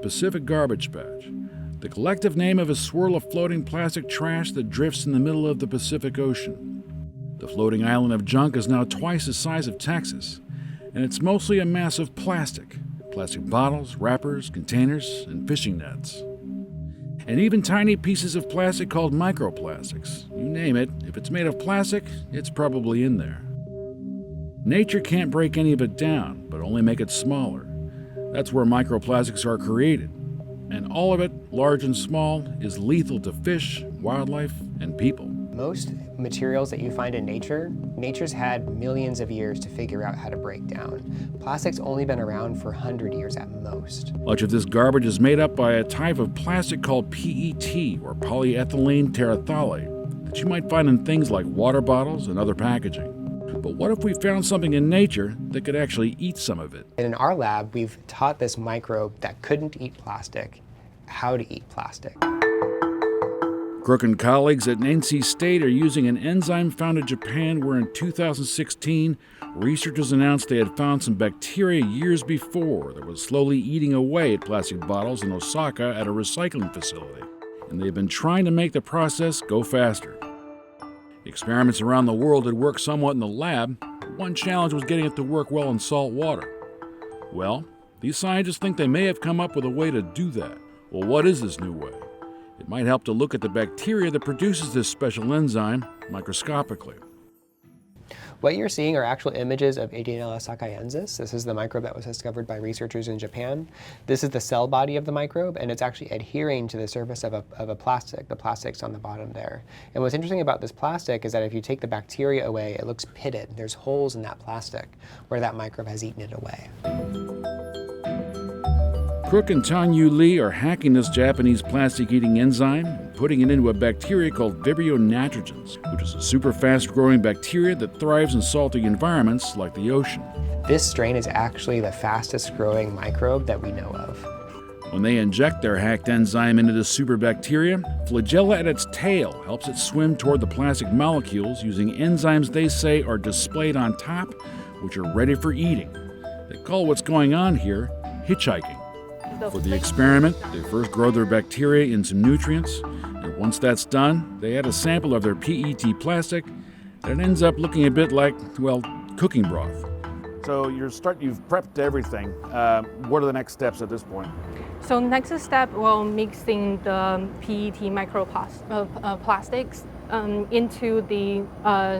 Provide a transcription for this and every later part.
Pacific Garbage Patch, the collective name of a swirl of floating plastic trash that drifts in the middle of the Pacific Ocean. The floating island of junk is now twice the size of Texas, and it's mostly a mass of plastic bottles, wrappers, containers, and fishing nets. And even tiny pieces of plastic called microplastics. You name it, if it's made of plastic, it's probably in there. Nature can't break any of it down, but only make it smaller. That's where microplastics are created. And all of it, large and small, is lethal to fish, wildlife, and people. Most materials that you find in nature's had millions of years to figure out how to break down. Plastic's only been around for 100 years at most. Much of this garbage is made up by a type of plastic called PET, or polyethylene terephthalate, that you might find in things like water bottles and other packaging. But what if we found something in nature that could actually eat some of it? In our lab, we've taught this microbe that couldn't eat plastic how to eat plastic. Crook and colleagues at NC State are using an enzyme found in Japan where in 2016, researchers announced they had found some bacteria years before that was slowly eating away at plastic bottles in Osaka at a recycling facility. And they've been trying to make the process go faster. Experiments around the world had worked somewhat in the lab. One challenge was getting it to work well in salt water. Well, these scientists think they may have come up with a way to do that. Well, what is this new way? It might help to look at the bacteria that produces this special enzyme microscopically. What you're seeing are actual images of Adionella sakaiensis. This is the microbe that was discovered by researchers in Japan. This is the cell body of the microbe, and it's actually adhering to the surface of a plastic. The plastic's on the bottom there. And what's interesting about this plastic is that if you take the bacteria away, it looks pitted. There's holes in that plastic where that microbe has eaten it away. Crook and Tanyu Lee are hacking this Japanese plastic-eating enzyme and putting it into a bacteria called Vibrio nitrogens, which is a super fast-growing bacteria that thrives in salty environments like the ocean. This strain is actually the fastest-growing microbe that we know of. When they inject their hacked enzyme into this super bacteria, flagella at its tail helps it swim toward the plastic molecules using enzymes they say are displayed on top, which are ready for eating. They call what's going on here hitchhiking. For the experiment, they first grow their bacteria in some nutrients, and once that's done, they add a sample of their PET plastic, and it ends up looking a bit like, well, cooking broth. So you've prepped everything. What are the next steps at this point? So next step, we'll mixing the PET microplastics into the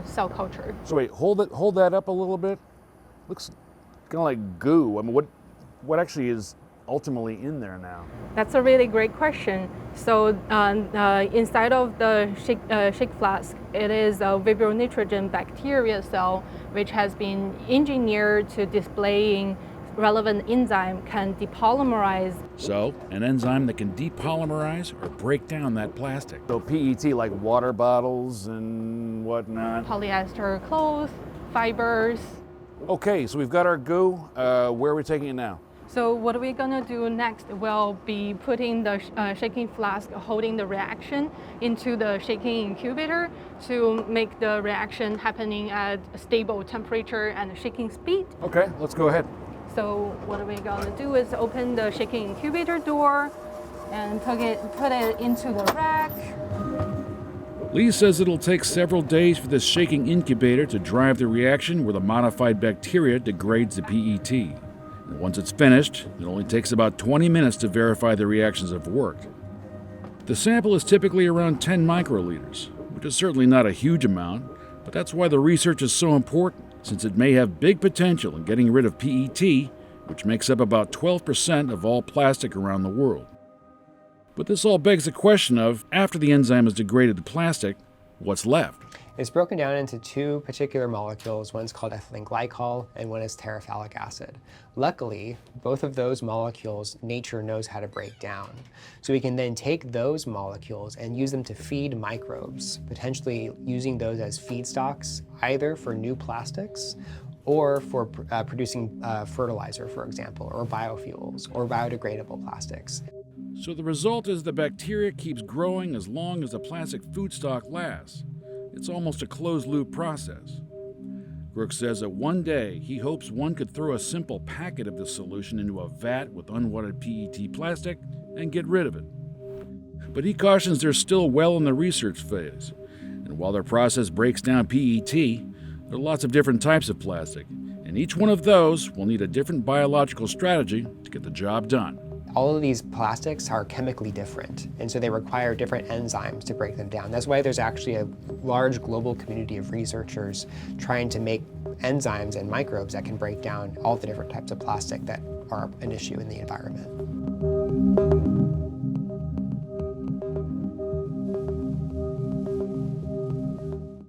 cell culture. So wait, hold that up a little bit. Looks kind of like goo. I mean, what actually is ultimately in there now? That's a really great question. So inside of the shake flask, it is a Vibrio nitrogen bacteria cell, which has been engineered to displaying relevant enzyme can depolymerize. So, an enzyme that can depolymerize or break down that plastic. So PET, like water bottles and whatnot. Polyester cloth, fibers. Okay, so we've got our goo. Where are we taking it now? So what we're gonna do next will be putting the shaking flask holding the reaction into the shaking incubator to make the reaction happening at a stable temperature and shaking speed. Okay, let's go ahead. So what we're gonna do is open the shaking incubator door and put it into the rack. Lee says it'll take several days for this shaking incubator to drive the reaction where the modified bacteria degrades the PET. And once it's finished, it only takes about 20 minutes to verify the reactions have worked. The sample is typically around 10 microliters, which is certainly not a huge amount, but that's why the research is so important, since it may have big potential in getting rid of PET, which makes up about 12% of all plastic around the world. But this all begs the question of, after the enzyme has degraded the plastic, what's left? It's broken down into two particular molecules. One's called ethylene glycol and one is terephthalic acid. Luckily, both of those molecules nature knows how to break down. So we can then take those molecules and use them to feed microbes, potentially using those as feedstocks, either for new plastics or for producing fertilizer, for example, or biofuels, or biodegradable plastics. So the result is the bacteria keeps growing as long as the plastic food stock lasts. It's almost a closed-loop process. Crook says that one day he hopes one could throw a simple packet of this solution into a vat with unwanted PET plastic and get rid of it. But he cautions they're still well in the research phase, and while their process breaks down PET, there are lots of different types of plastic, and each one of those will need a different biological strategy to get the job done. All of these plastics are chemically different, and so they require different enzymes to break them down. That's why there's actually a large global community of researchers trying to make enzymes and microbes that can break down all the different types of plastic that are an issue in the environment.